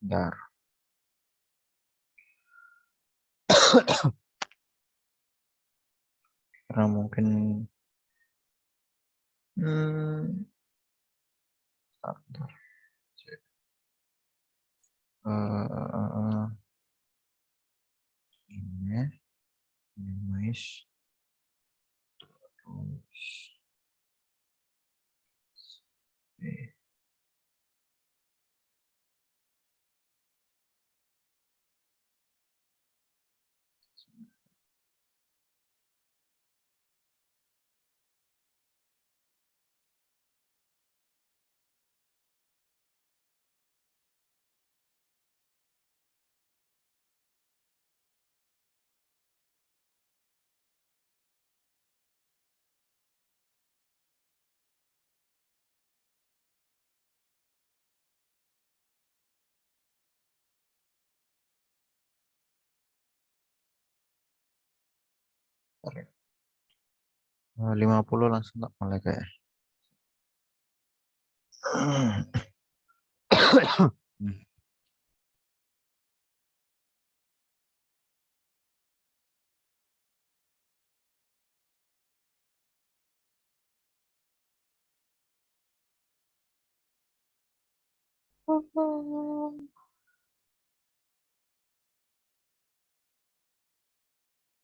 Bentar. Karena mungkin bentar. Ini minimize terus Sorry. 50 langsung tak mulai kayak.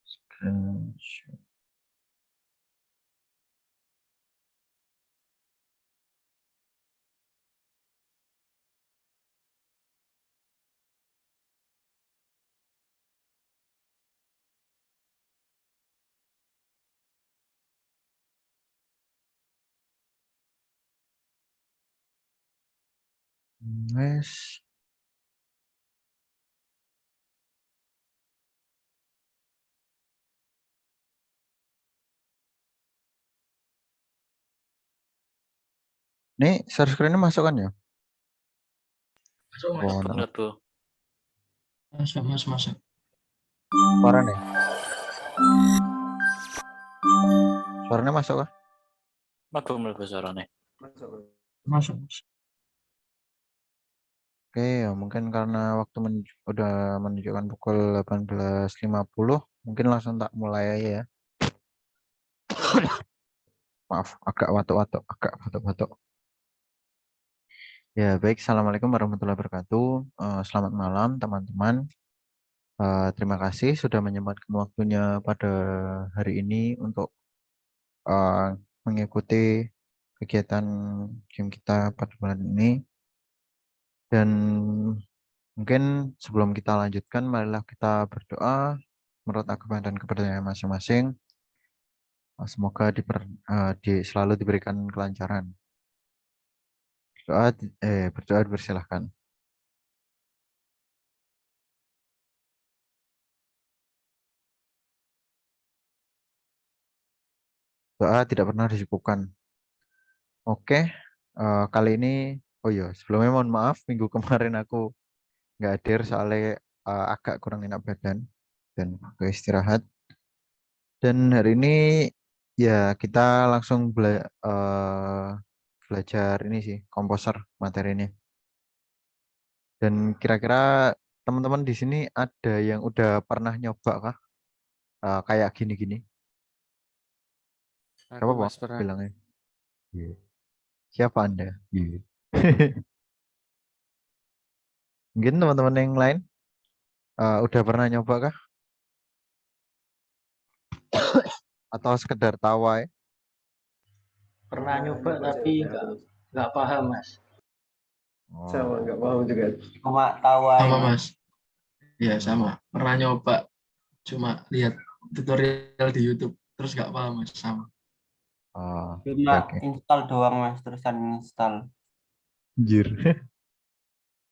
Screenshot. Nice. Nih, share screen-nya masuk kan ya? Masuk, Mas. Oh, Bener tuh. Masuk, Mas, masuk. suara nih. Suaranya masuk kah? Masuk menurut suaranya. Masuk, Mas. Oke, ya mungkin karena waktu udah menunjukkan pukul 18.50, mungkin langsung tak mulai aja ya. Maaf, agak watuk-watuk. Ya, baik. Assalamualaikum warahmatullahi wabarakatuh. Selamat malam, teman-teman. Terima kasih sudah menyempatkan waktunya pada hari ini untuk mengikuti kegiatan game kita pada bulan ini. Dan mungkin sebelum kita lanjutkan, marilah kita berdoa menurut agama dan kepercayaan masing-masing. Semoga selalu diberikan kelancaran. Berdoa dipersilahkan. Doa tidak pernah disibukkan. Oke, kali ini, oh iya, sebelumnya mohon maaf, minggu kemarin aku nggak hadir soalnya agak kurang enak badan dan butuh istirahat. Dan hari ini ya kita langsung belajar ini sih, komposer materinya. Dan kira-kira teman-teman di sini ada yang udah pernah nyoba kah? Kayak gini-gini? Aku Siapa Bang Mas pernah. bilangnya? Iya. Siapa Anda? Iya. Mungkin teman-teman yang lain udah pernah nyoba kah? Atau sekedar tawa ya? Pernah nyoba tapi nggak paham, Mas. Sama, nggak paham juga. Cuma tahu Sama, aja. Mas. Iya, sama. Pernah nyoba, cuma lihat tutorial di YouTube, terus nggak paham, Mas. Sama. Cuma Oke. install doang Mas, terusan install. Anjir.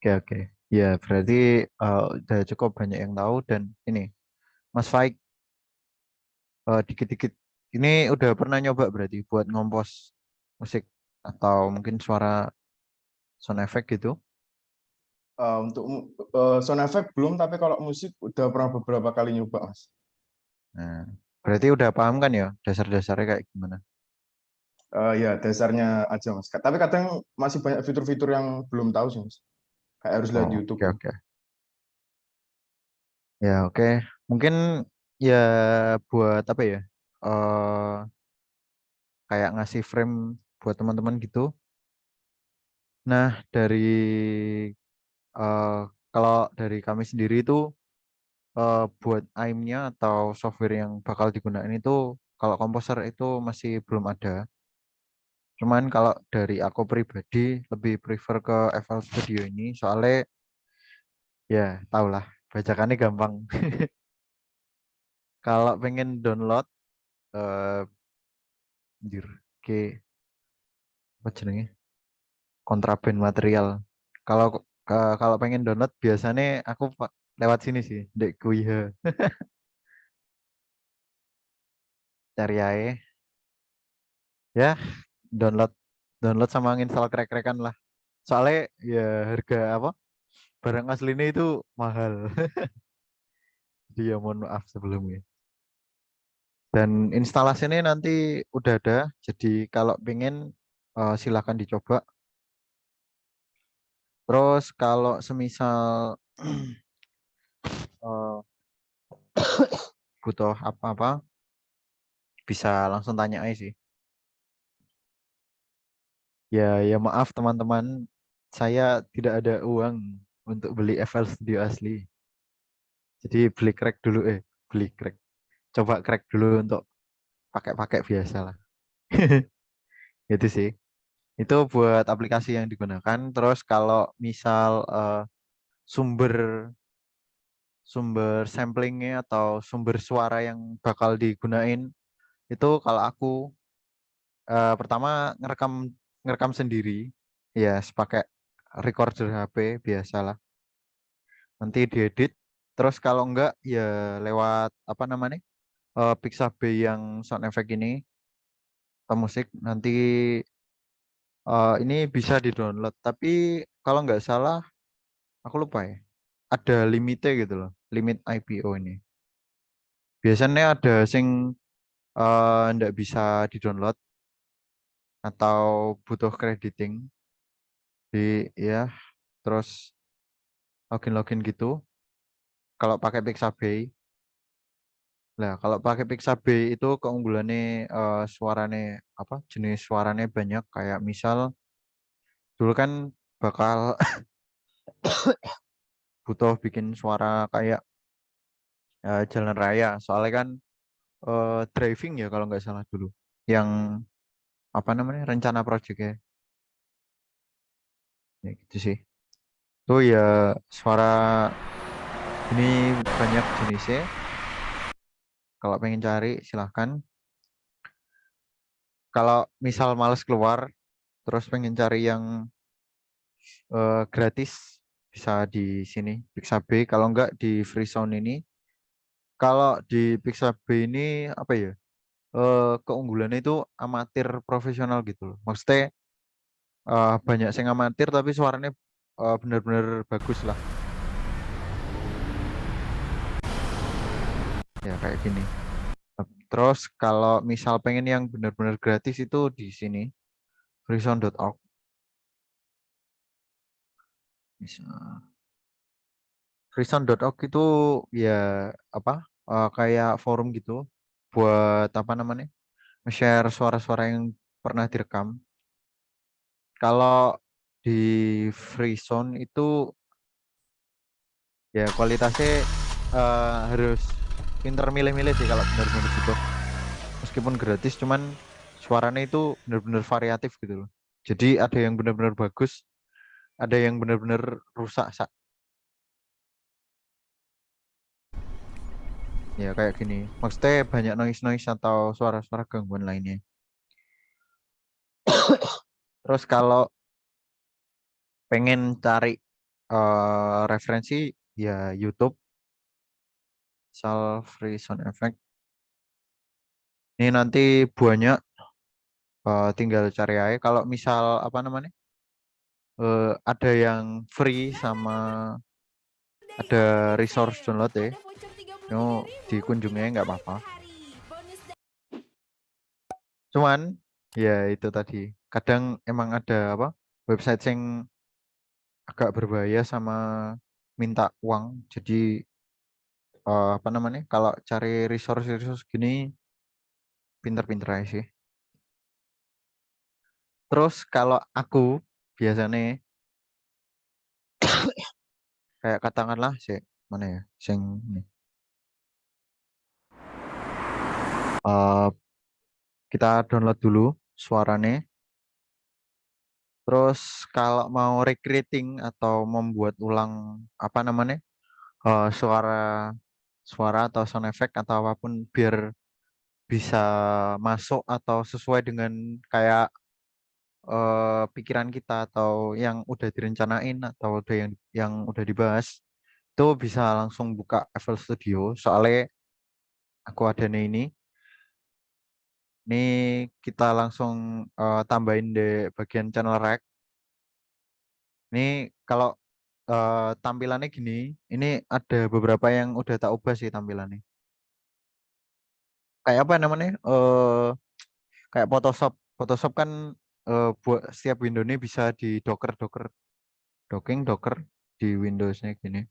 Oke. Ya, berarti udah cukup banyak yang tahu dan ini Mas Faik dikit-dikit ini udah pernah nyoba berarti buat ngompos musik atau mungkin suara sound effect gitu. Untuk sound effect belum, tapi kalau musik udah pernah beberapa kali nyoba, Mas. Nah, berarti udah paham kan ya dasar-dasarnya kayak gimana? Ya dasarnya aja, Mas. Tapi kadang masih banyak fitur-fitur yang belum tahu sih, Mas. Kayak harus lihat Oh, YouTube. oke oke. Ya oke. Mungkin ya buat apa ya? Kayak ngasih frame buat teman-teman gitu. Nah, dari kalau dari kami sendiri itu buat AIM-nya atau software yang bakal digunakan itu kalau Composer itu masih belum ada. Cuman kalau dari aku pribadi lebih prefer ke FL Studio ini soalnya ya tau lah bajakannya gampang. Kalau pengen download eh anjir, ke apa jenenge? Kontraband material. Kalau kalau pengen download biasanya aku lewat sini sih, Dek Kuiha. Cari aja. Ya, download download sama install crack-crackan lah. Soalnya ya harga apa? Barang aslinya itu mahal. Dia mohon maaf sebelumnya. Dan instalasinya nanti udah ada. Jadi kalau pengen silakan dicoba. Terus kalau semisal eh, butuh apa-apa bisa langsung tanya aja sih. Ya maaf teman-teman, saya tidak ada uang untuk beli FL Studio asli. Jadi beli crack dulu beli crack. Coba crack dulu untuk pakai-pakai biasa lah. Itu sih. Itu buat aplikasi yang digunakan. Terus kalau misal sumber sumber samplingnya atau sumber suara yang bakal digunain itu kalau aku pertama ngerekam ngerekam sendiri ya pakai recorder HP biasalah. Nanti diedit. Terus kalau enggak ya lewat apa namanya Pixabay yang sound effect ini atau musik nanti ini bisa di-download. Tapi kalau nggak salah, aku lupa ya. Ada limitnya gitu loh, limit IPO ini. Biasanya ada sing nggak bisa di-download atau butuh crediting di ya terus login gitu. Kalau pakai Pixabay, nah kalau pakai Pixabay itu keunggulannya suaranya apa? Jenis suaranya banyak. Kayak misal dulu kan bakal butuh bikin suara kayak jalan raya. Soalnya kan driving ya kalau nggak salah dulu. Yang apa namanya rencana proyeknya ya gitu sih. Tuh ya suara ini banyak jenisnya. Kalau pengen cari silahkan. Kalau misal males keluar terus pengen cari yang gratis bisa di sini Pixabay. Kalau nggak di Freesound ini. Kalau di Pixabay ini apa ya? Keunggulannya itu amatir profesional gitu loh. Maksudnya banyak yang amatir tapi suaranya benar-benar bagus lah. Ya kayak gini. Terus kalau misal pengen yang benar-benar gratis itu di sini freesound.org bisa. Freesound.org itu ya apa kayak forum gitu buat apa namanya share suara-suara yang pernah direkam. Kalau di Freesound itu ya kualitasnya harus pinter milih-milih sih kalau benar-benar butuh. Meskipun gratis cuman suaranya itu benar-benar variatif gitu loh. Jadi ada yang benar-benar bagus, ada yang benar-benar rusak. Ya kayak gini. Maksudnya banyak noise-noise atau suara-suara gangguan lainnya. Terus kalau pengen cari referensi ya YouTube, misal free sound effect. Ini nanti banyak tinggal cari aja. Kalau misal apa namanya? Ada yang free sama ada resource download ya. Itu dikunjungi nggak apa-apa. Cuman ya itu tadi. Kadang emang ada apa? Website yang agak berbahaya sama minta uang. Jadi apa namanya? Kalau cari resource gini pinter-pinter aja sih. Terus kalau aku biasanya kayak katakanlah sih mana ya? Sing ini. Eh, kita download dulu suaranya. Terus kalau mau recreating atau membuat ulang apa namanya? Suara suara atau sound effect atau apapun biar bisa masuk atau sesuai dengan kayak pikiran kita atau yang udah direncanain atau udah yang udah dibahas itu bisa langsung buka FL Studio soalnya aku ada nih ini kita langsung tambahin di bagian channel rec ini kalau tampilannya gini ini ada beberapa yang udah tak ubah sih tampilannya kayak apa namanya kayak Photoshop Photoshop kan buat setiap window ini bisa di docker di Windows-nya gini.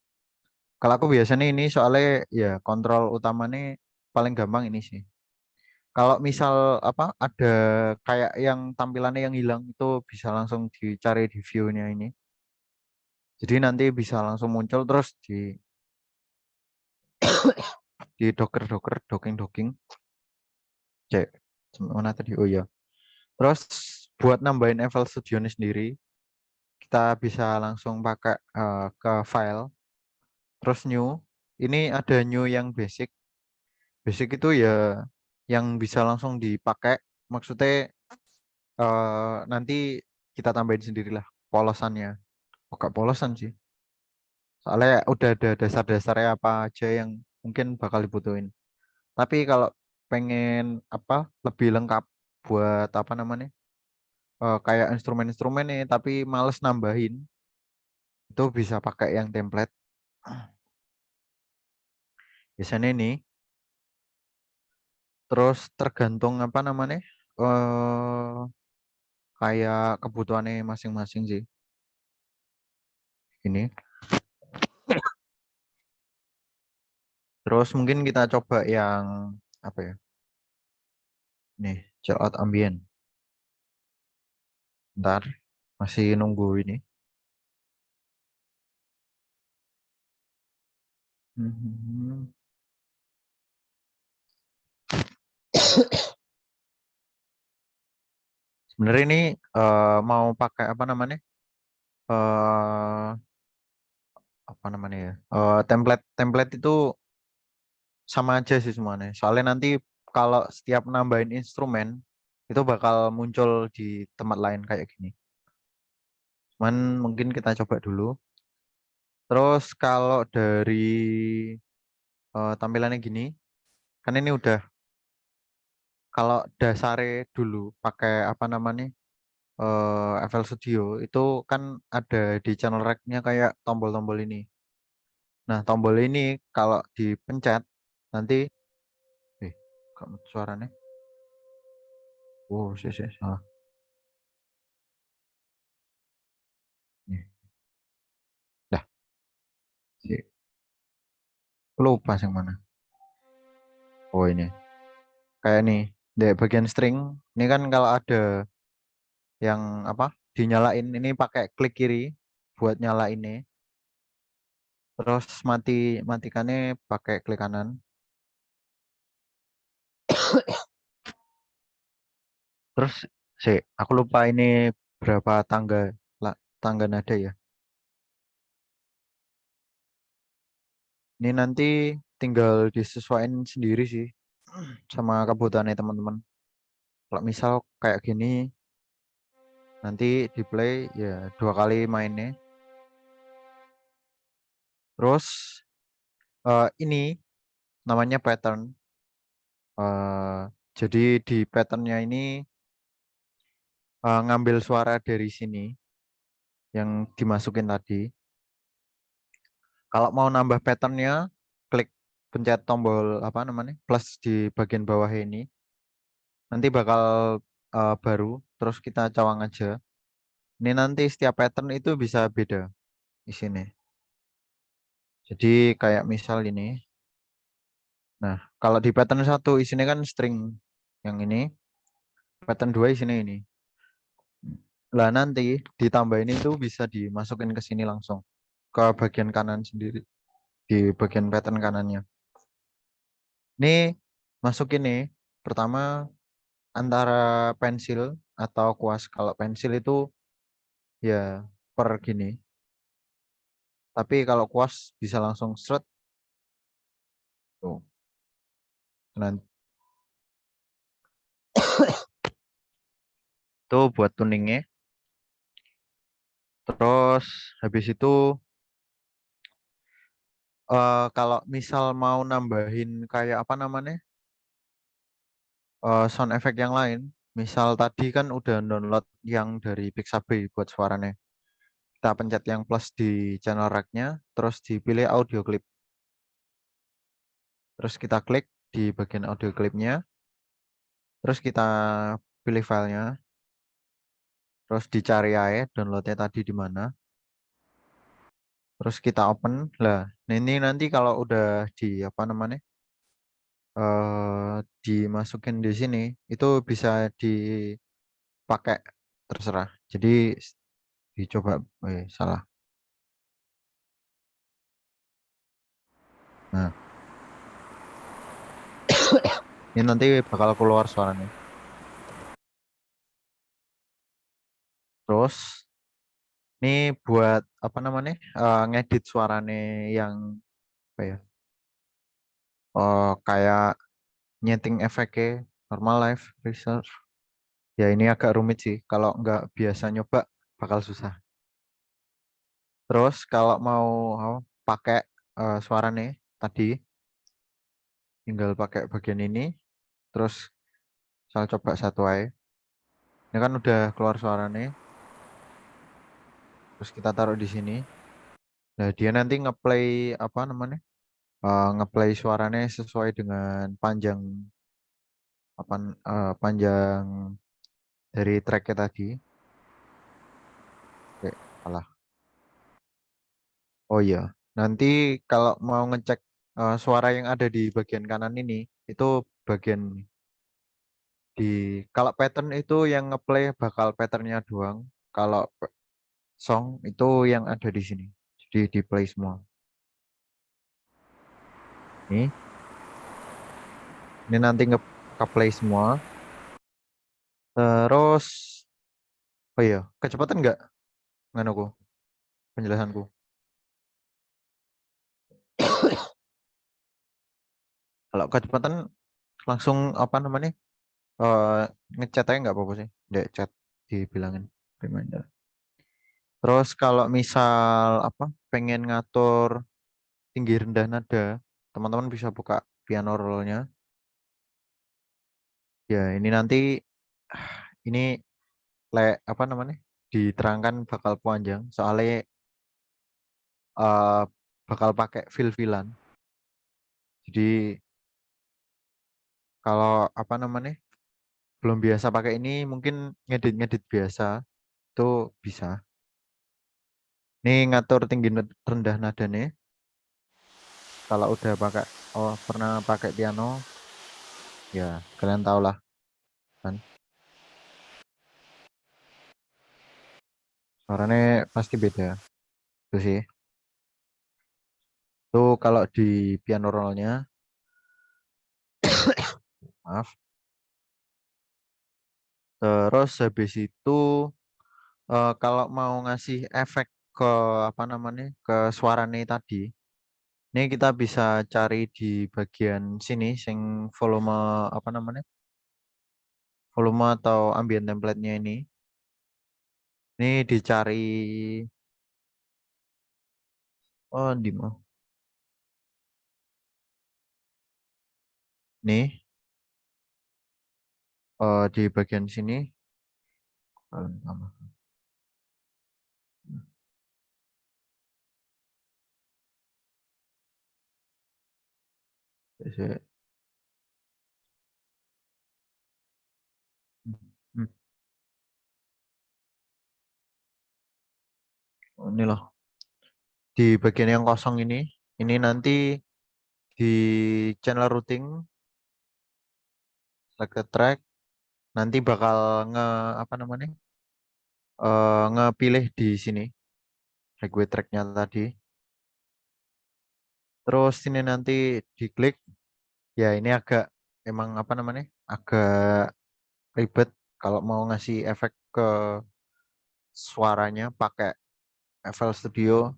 Kalau aku biasanya ini soalnya ya kontrol utamanya paling gampang ini sih. Kalau misal apa ada kayak yang tampilannya yang hilang itu bisa langsung dicari di view-nya ini. Jadi nanti bisa langsung muncul terus di docking. Cek mana tadi? Oh ya. Terus buat nambahin FL Studio ini sendiri kita bisa langsung pakai ke file terus new. Ini ada new yang basic. Basic itu ya yang bisa langsung dipakai. Maksudnya nanti kita tambahin sendirilah polosannya. Oh, gak polosan sih. Soalnya udah ada dasar-dasarnya apa aja yang mungkin bakal dibutuhin. Tapi kalau pengen apa lebih lengkap buat apa namanya kayak instrumen-instrumen nih, tapi males nambahin, itu bisa pakai yang template. Biasanya ini terus tergantung apa namanya kayak kebutuhannya masing-masing sih. Ini. Terus mungkin kita coba yang apa ya? Nih, chill out ambient. Ntar masih nunggu ini. Mhm. Sebenarnya ini mau pakai apa namanya? eh apa namanya ya? Template itu sama aja sih semuanya. Soalnya nanti kalau setiap nambahin instrumen itu bakal muncul di tempat lain kayak gini. Cuman mungkin kita coba dulu. Terus kalau dari tampilannya gini, kan ini udah kalau dasarnya dulu pakai apa namanya FL Studio itu kan ada di channel rack-nya kayak tombol-tombol ini. Nah tombol ini kalau dipencet nanti, kok suaranya? Oh sih salah. Nih, dah, sih. Lupa yang mana. Oh ini, kayak nih di bagian string. Ini kan kalau ada yang apa dinyalain ini pakai klik kiri buat nyala ini. Terus matikannya pakai klik kanan. Terus sih, aku lupa ini berapa tangga nada ya. Ini nanti tinggal disesuaikan sendiri sih sama kebutuhannya teman-teman. Kalau misal kayak gini nanti di play ya 2 kali mainnya. Terus ini namanya pattern. Jadi di patternnya ini ngambil suara dari sini yang dimasukin tadi. Kalau mau nambah patternnya, klik pencet tombol apa namanya plus di bagian bawah ini. Nanti bakal baru, terus kita cawang aja. Ini nanti setiap pattern itu bisa beda. isinya. Jadi kayak misal ini. Nah, kalau di pattern 1 isinya kan string yang ini, pattern 2 isinya ini. Lah nanti ditambahin itu bisa dimasukin ke sini langsung ke bagian kanan sendiri di bagian pattern kanannya. Ini masuk ini pertama antara pensil atau kuas. Kalau pensil itu ya per gini. Tapi kalau kuas bisa langsung shred tuh. Nanti itu buat tuningnya. Terus habis itu kalau misal mau nambahin kayak apa namanya sound effect yang lain, misal tadi kan udah download yang dari Pixabay buat suaranya. Kita pencet yang plus di channel rack-nya, terus dipilih audio clip. Terus kita klik di bagian audio clipnya, terus kita pilih filenya, terus dicari aja downloadnya tadi di mana. Terus kita open lah. Ini nanti kalau udah di apa namanya dimasukin di sini itu bisa dipakai terserah. Jadi dicoba salah. Nah, ini nanti bakal keluar suaranya. Terus ini buat apa namanya ngedit suaranya yang apa ya? Kayak nyeting efeknya normal live research. Ya ini agak rumit sih. Kalau nggak biasa nyoba bakal susah. Terus kalau mau pakai suaranya tadi tinggal pakai bagian ini. Terus saya coba satu aja. Ini kan udah keluar suaranya. Terus kita taruh di sini. Nah dia nanti ngeplay apa namanya? Ngeplay suaranya sesuai dengan panjang apa panjang dari tracknya tadi. Oke, salah. Oh iya, nanti kalau mau ngecek suara yang ada di bagian kanan ini, itu bagian di kalau pattern itu yang ngeplay bakal patternnya doang. Kalau song itu yang ada di sini. Jadi di play semua. Ini nanti nge-play semua. Terus, oh iya, kecepatan nggak? Nganuku, penjelasanku. Kalau kecepatan langsung apa namanya? eh ngechat aja nggak apa-apa sih. Nggak chat dibilangin reminder. Terus kalau misal apa pengen ngatur tinggi rendah nada, teman-teman bisa buka piano roll-nya. Ya, ini nanti ini apa namanya? Diterangkan bakal panjang soalnya eh, bakal pakai feel-feelan. Jadi kalau apa namanya? Belum biasa pakai ini mungkin ngedit-ngedit biasa itu bisa. Ini ngatur tinggi rendah nadanya. Kalau udah pakai pernah pakai piano ya kalian tahu lah kan. Suaranya pasti beda. Itu sih. Itu kalau di piano roll-nya maaf. Terus habis itu kalau mau ngasih efek ke apa namanya ke suaranya tadi, ini kita bisa cari di bagian sini, sing volume apa namanya volume atau ambient template-nya ini. Ini dicari di mana? Nih di bagian sini. Sama. Hmm, ini loh. di bagian yang kosong ini nanti di channel routing select track nanti bakal apa namanya ngepilih di sini highway tracknya tadi. Terus ini nanti diklik. Ya ini agak emang apa namanya agak ribet kalau mau ngasih efek ke suaranya pakai FL Studio.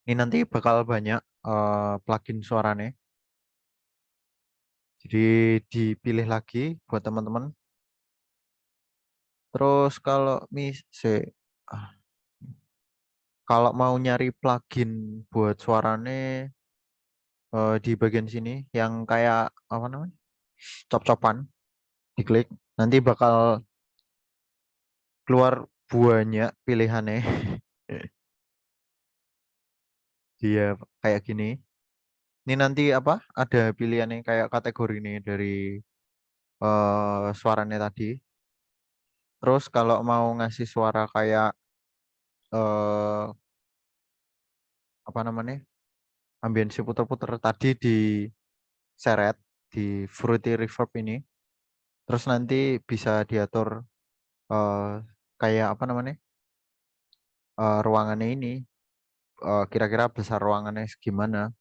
Ini nanti bakal banyak plugin suaranya. Jadi dipilih lagi buat teman-teman. Terus kalau mau nyari plugin buat suaranya di bagian sini yang kayak apa namanya cop-copan diklik nanti bakal keluar banyak pilihannya. Dia kayak gini. Ini nanti apa? Ada pilihannya kayak kategori ini dari suaranya tadi. Terus kalau mau ngasih suara kayak eh apa namanya? Ambience puter-puter tadi di seret di Fruity Reverb ini. Terus nanti bisa diatur eh kayak apa namanya? Ruangannya ini kira-kira besar ruangannya gimana.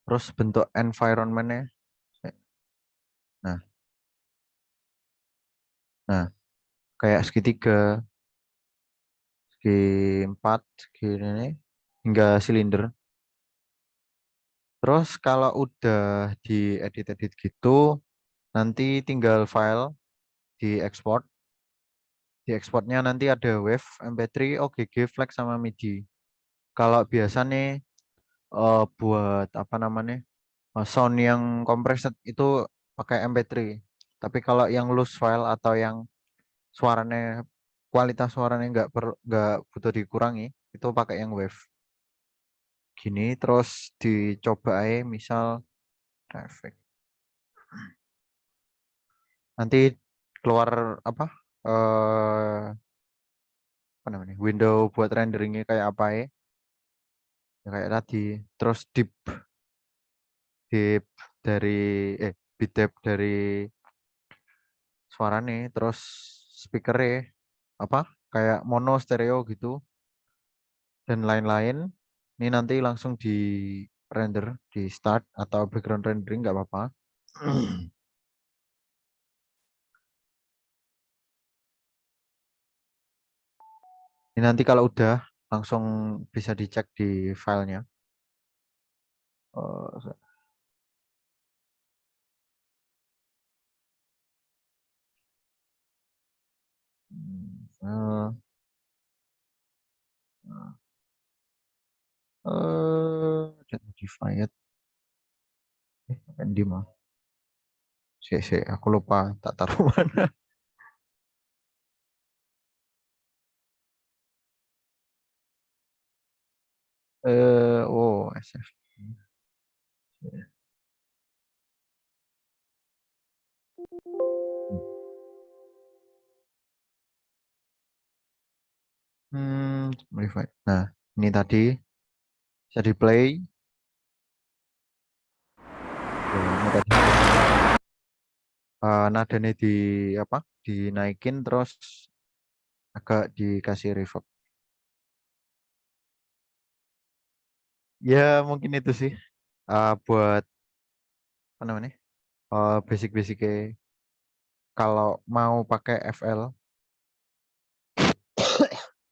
Terus bentuk environment-nya. Nah, nah kayak segitiga, segi empat, segi ini hingga silinder. Terus kalau udah diedit-edit gitu, nanti tinggal file diekspor. Diekspornya nanti ada WAV, MP3, OGG, FLAC sama MIDI. Kalau biasa nih buat apa namanya sound yang compressed itu pakai MP3. Tapi kalau yang loose file atau yang suaranya kualitas suaranya nggak butuh dikurangi, itu pakai yang WAV. Gini terus dicoba aja misal efek. Nanti keluar apa apa namanya window buat renderingnya kayak apa ya, ya kayak tadi. Terus deep dari bit depth dari suara nih, terus speakernya apa kayak mono stereo gitu dan lain-lain. Ini nanti langsung di render di start atau background rendering nggak apa-apa. Ini nanti kalau udah langsung bisa dicek di filenya. Eh, file, modified, di mah. Aku lupa tak taruh mana. Oh, SF. Modified. Nah, ini tadi bisa di play. Ya, ini tadi nadanya di apa? Dinaikin terus agak dikasih reverb. Ya, mungkin itu sih buat apa namanya? Basic-basicnya kalau mau pakai FL.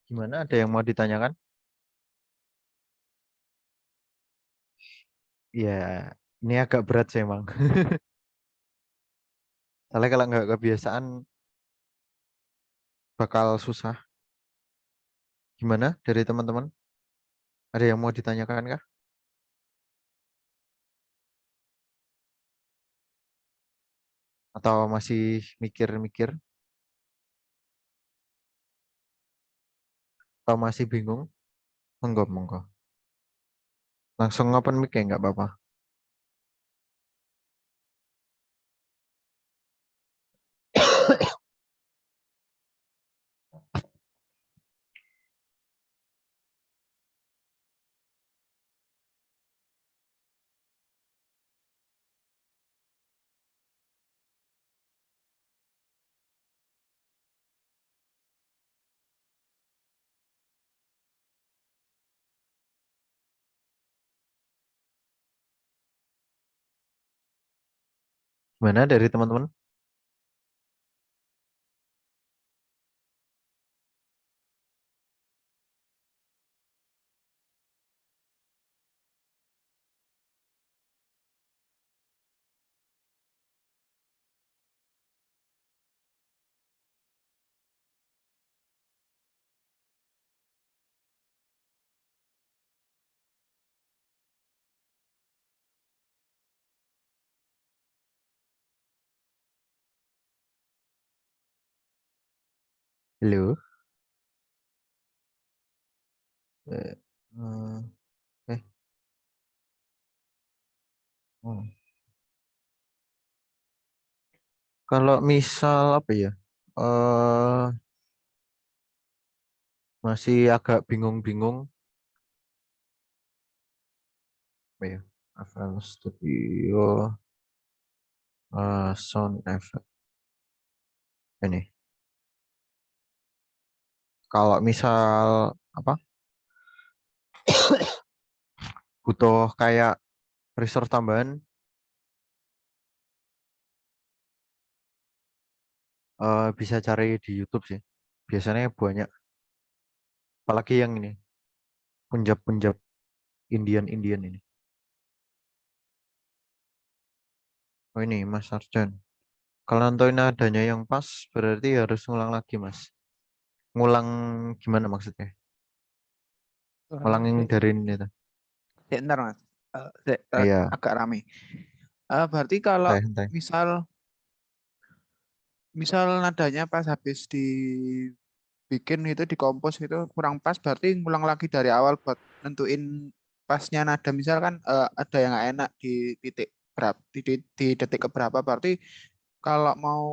Gimana? Ada yang mau ditanyakan? Ya, ini agak berat sih emang. Soalnya kalau nggak kebiasaan bakal susah. Gimana dari teman-teman? Ada yang mau ditanyakan kah? Atau masih mikir-mikir? Atau masih bingung? Monggo, monggo. Langsung open mic ya nggak apa-apa. Gimana dari teman-teman? Halo. Eh, eh, eh, oh. Kalau misal apa ya? Masih agak bingung-bingung apa ya? FL Studio sound effect ini. Kalau misal apa? Butuh kayak resource tambahan, bisa cari di YouTube sih. Biasanya banyak. Apalagi yang ini, Punjab-Punjab, Indian-Indian ini. Oh ini Mas Arjan. Kalau nonton adanya yang pas, berarti harus ngulang lagi Mas. Ngulang gimana maksudnya? Ngulang yang dari ini tuh. Bentar mas. Iya, Agak rame. Berarti kalau santai. misal nadanya pas habis dibikin itu dikompos itu kurang pas, berarti ngulang lagi dari awal buat nentuin pasnya nada. Misalkan ada yang nggak enak di titik berapa, di detik keberapa, berarti kalau mau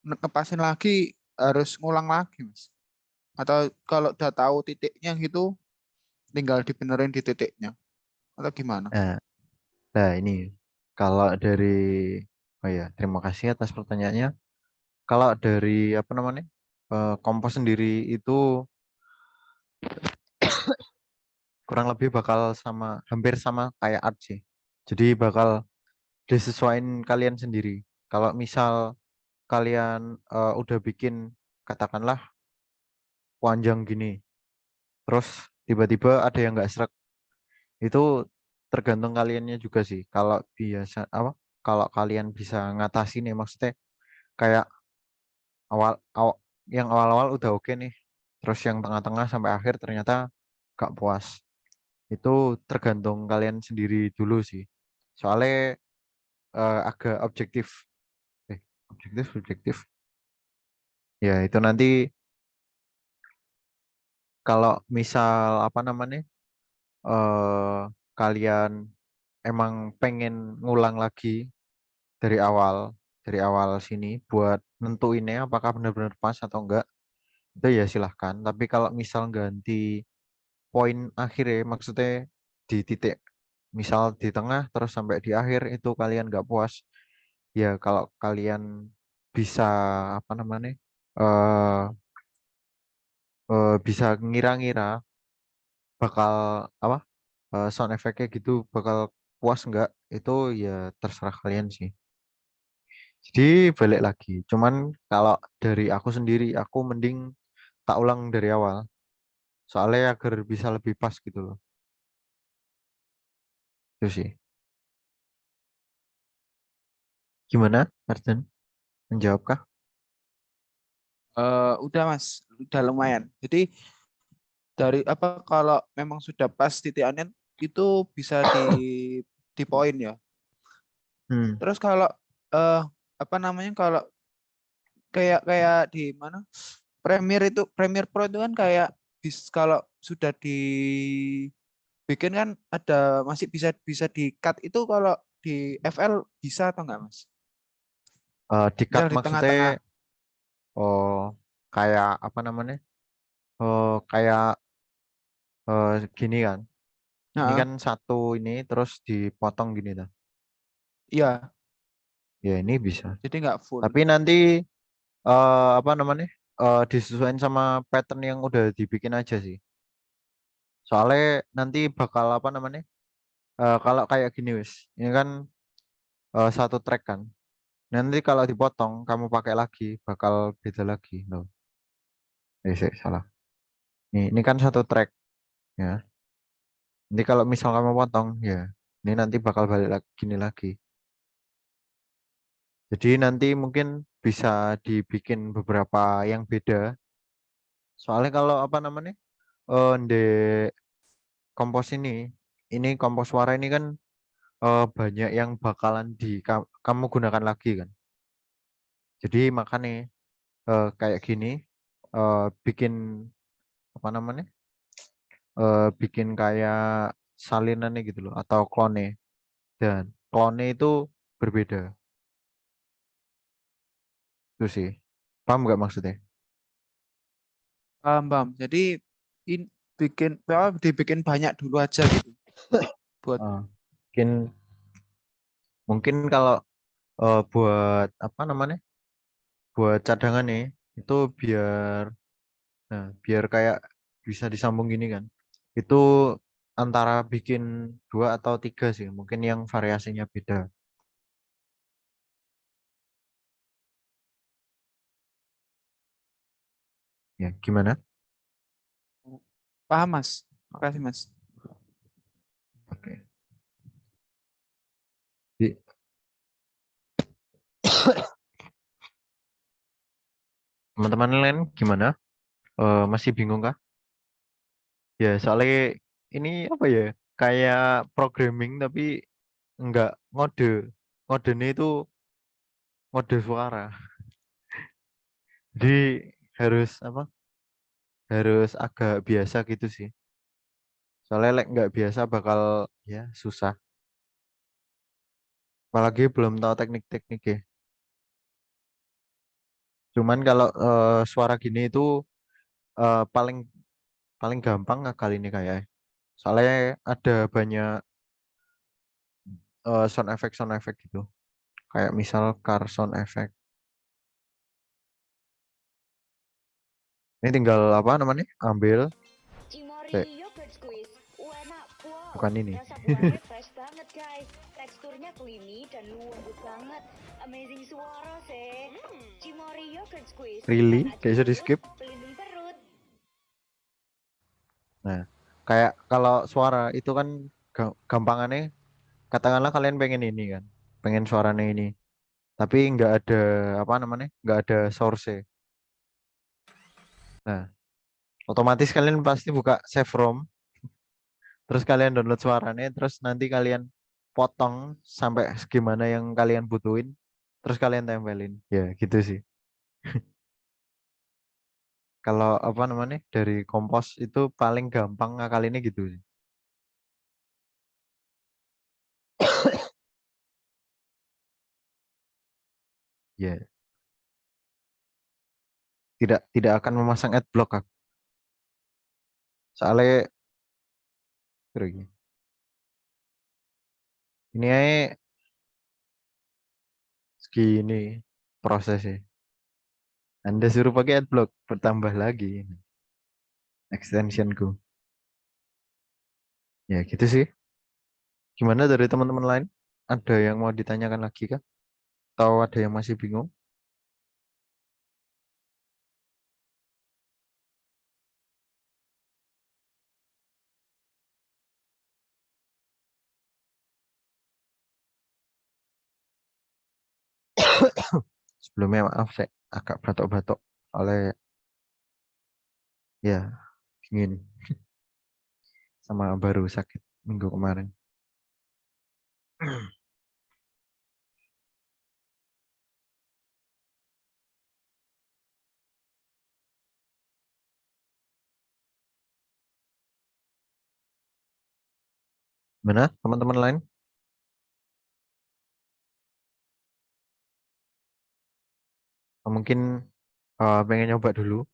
ngepasin lagi harus ngulang lagi mas. Atau kalau udah tahu titiknya gitu tinggal dibenerin di titiknya atau gimana? Nah, nah ini kalau dari oh ya, terima kasih atas pertanyaannya. Kalau dari apa namanya? Kompos sendiri itu kurang lebih bakal sama hampir sama kayak art sih. Jadi bakal disesuaikan kalian sendiri. Kalau misal kalian udah bikin katakanlah panjang gini, terus tiba-tiba ada yang nggak serak, itu tergantung kaliannya juga sih. Kalau biasa apa? Kalau kalian bisa ngatasi nih, maksudnya kayak yang awal-awal udah oke nih, terus yang tengah-tengah sampai akhir ternyata gak puas. Itu tergantung kalian sendiri dulu sih. Soalnya agak objektif. Eh, subjektif. Ya, itu nanti kalau misal apa namanya? eh Kalian emang pengen ngulang lagi dari awal, sini buat nentuinnya apakah benar-benar pas atau enggak, itu ya silahkan. Tapi kalau misal ganti poin akhir ya, maksudnya di titik, misal di tengah terus sampai di akhir itu kalian nggak puas, ya kalau kalian bisa apa namanya, eh bisa ngira-ngira bakal apa, sound efeknya gitu bakal puas nggak, itu ya terserah kalian sih. Jadi balik lagi, cuman kalau dari aku sendiri, aku mending tak ulang dari awal, soalnya agar bisa lebih pas gitu loh. Itu sih. Gimana, Arjen? Menjawabkah? Udah mas, udah lumayan. Jadi dari apa kalau memang sudah pas titikannya itu bisa di poin ya. Hmm. Terus kalau eh apa namanya kalau kayak kayak di mana Premiere itu Premiere Pro itu kan kayak kalau sudah dibikin kan ada masih bisa bisa di cut itu kalau di FL bisa atau enggak mas? Di-cut Misal di maksudnya, tengah-tengah. oh, kayak apa namanya? Oh, kayak gini kan. Ini Nah, kan satu ini terus dipotong gini tuh. iya, Ya ini bisa. jadi nggak full. Tapi nanti apa namanya? Disesuaikan sama pattern yang udah dibikin aja sih. Soalnya nanti bakal apa namanya? Kalau kayak gini wis. Ini kan satu track kan. Nanti kalau dipotong kamu pakai lagi bakal beda lagi loh. Salah. Ini kan satu track ya. Nanti kalau misal kamu potong ya, ini nanti bakal balik lagi gini lagi. Jadi nanti mungkin bisa dibikin beberapa yang beda. Soalnya kalau apa namanya? Di kompos ini kompos suara ini kan banyak yang bakalan kamu gunakan lagi kan. Jadi makanya kayak gini bikin apa namanya? Bikin kayak salinannya gitu loh atau clone dan clone itu berbeda. Itu sih. Paham nggak maksudnya? Paham, paham. Jadi dibikin banyak dulu aja gitu buat Eh, mungkin mungkin kalau buat apa namanya? Buat cadangan nih itu biar kayak bisa disambung gini kan. Itu antara bikin 2 atau 3 sih, mungkin yang variasinya beda. Ya, gimana? paham, Mas. Makasih, Mas. Oke. Di- Teman-teman lain gimana? Masih bingung kah? Ya, soalnya ini apa ya? Kayak programming tapi enggak ngode. Ngodenya itu ngode suara. Jadi harus apa? Harus agak biasa gitu sih. Soalnya nggak biasa bakal ya susah. Apalagi belum tahu teknik-teknik ya. Cuman kalau suara gini itu paling paling gampang kali ini kayak. Soalnya ada banyak sound effect gitu. Kayak misal car sound effect. Ini tinggal apa namanya? Ambil. Cimory Cek, yogurt squeeze. Enak, wow. bukan ini. Rasa buahnya fresh banget, guys. Teksturnya creamy dan lembut banget. Amazing suara sih. Cimory yogurt squeeze. Really? Enak Kayak bisa di jeruk, skip. pelindung perut. Nah, kayak kalau suara itu kan gampangannya, katakanlah kalian pengen ini kan, pengen suaranya ini, tapi nggak ada apa namanya, nggak ada source. Nah, otomatis kalian pasti buka save ROM, terus kalian download suaranya, terus nanti kalian potong sampai segimana yang kalian butuhin, terus kalian tempelin. Ya, gitu sih. Kalau apa namanya dari kompos itu paling gampang ngakalinnya gitu sih. Ya, tidak akan memasang adblock aku. Soalnya terus ini aja segini prosesnya. Anda suruh pakai adblock bertambah lagi extensionku. Ya gitu sih. Gimana dari teman-teman lain? Ada yang mau ditanyakan lagi kah? Atau ada yang masih bingung? Sebelumnya maaf saya agak batuk-batuk oleh ya dingin sama baru sakit minggu kemarin. Mana teman-teman lain? Mungkin pengen nyoba dulu.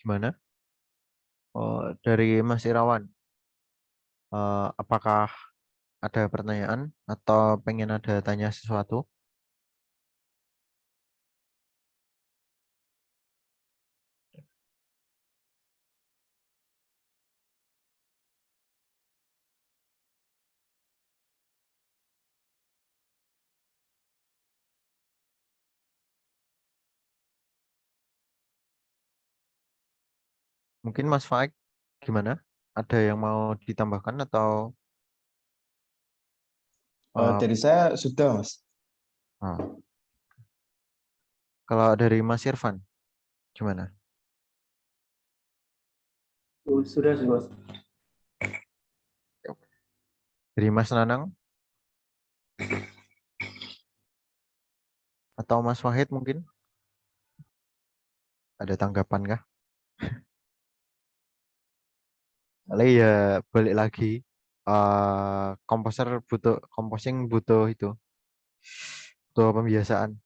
Gimana? Oh, dari Mas Irawan. Apakah ada pertanyaan atau pengen ada tanya sesuatu? Mungkin Mas Faik gimana? Ada yang mau ditambahkan atau Dari saya sudah, Mas. oh, kalau dari Mas Irfan gimana? Sudah sih, Bos. Dari Mas Nanang atau Mas Wahid mungkin ada tanggapan kah? Lalu ya balik lagi, komposer butuh composing butuh itu, butuh pembiasaan.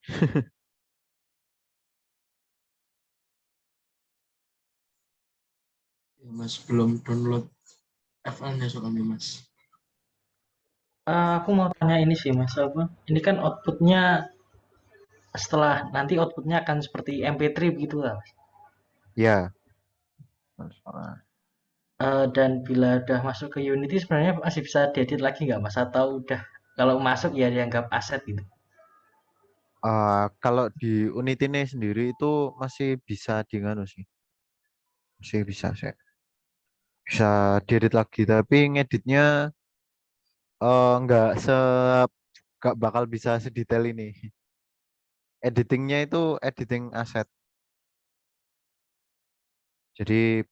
Ya, Mas belum download FL-nya soalnya Mas. Aku mau tanya ini sih Mas, apa? Ini kan outputnya setelah nanti outputnya akan seperti MP3 begitu lah, Mas. Ya, Dan bila udah masuk ke Unity sebenarnya masih bisa diedit lagi nggak Mas? Atau udah kalau masuk ya dianggap aset gitu? kalau di Unity ini sendiri itu masih bisa di nganu sih, masih bisa sih, bisa diedit lagi. Tapi ngeditnya nggak bakal bisa sedetail ini. Editingnya itu editing aset. Jadi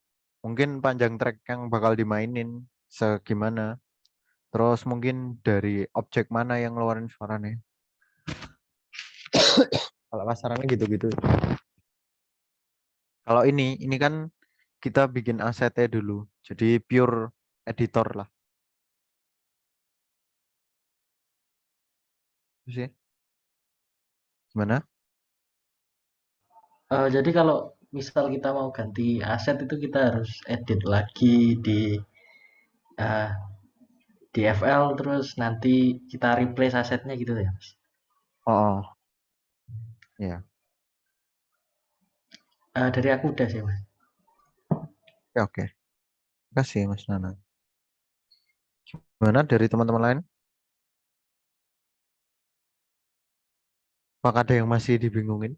mungkin panjang track yang bakal dimainin segimana. Terus mungkin dari objek mana yang ngeluarin suaranya. Kalau pasarannya gitu-gitu. Kalau ini kan kita bikin asetnya dulu. Jadi pure editor lah. Itu sih. Gimana? Jadi kalau misal kita mau ganti aset itu kita harus edit lagi eh, di FL terus nanti kita replace asetnya gitu ya Mas? Oh, oh, ya. Dari aku udah sih Mas. Oke, oke. Terima kasih Mas Nana. Gimana dari teman-teman lain? Apakah ada yang masih dibingungin?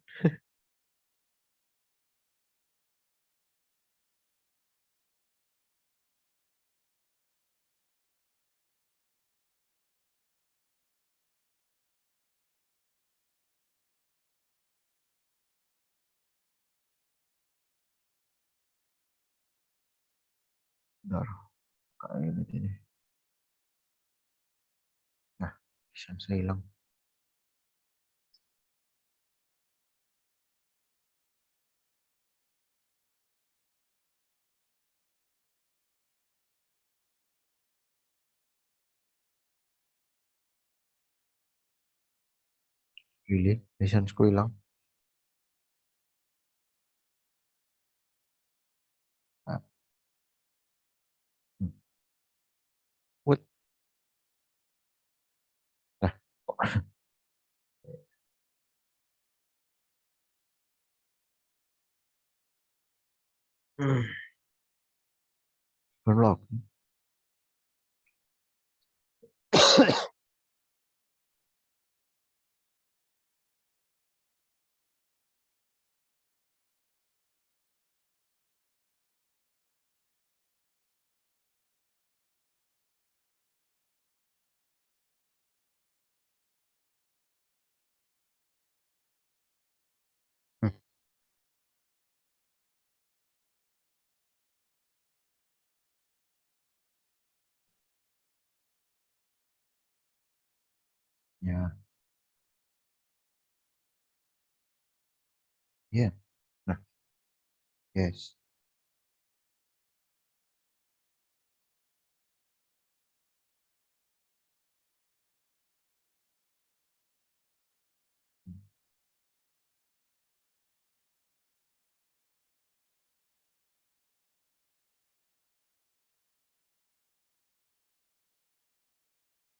Bentar, kayak ini. Nah, bisa saya hilang. Really? Lisensiku hilang. Ah, hmm. What? Nah, hmm. Unlock. Hmm. Ya, ya. Nah, yes.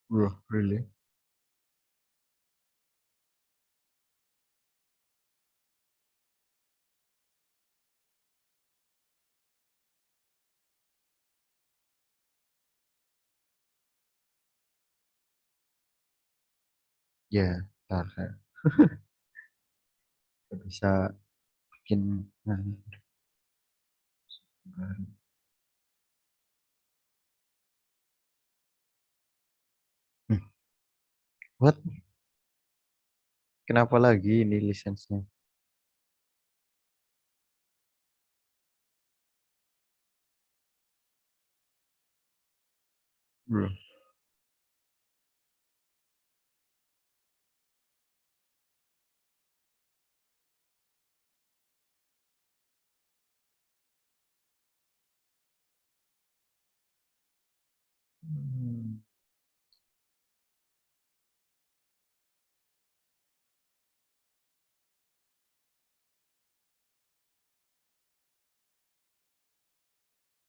Bro, really? Ya, ntar saya bisa bikin. Nah, hmm, what? Kenapa lagi ini lisensinya? Bro. Hmm.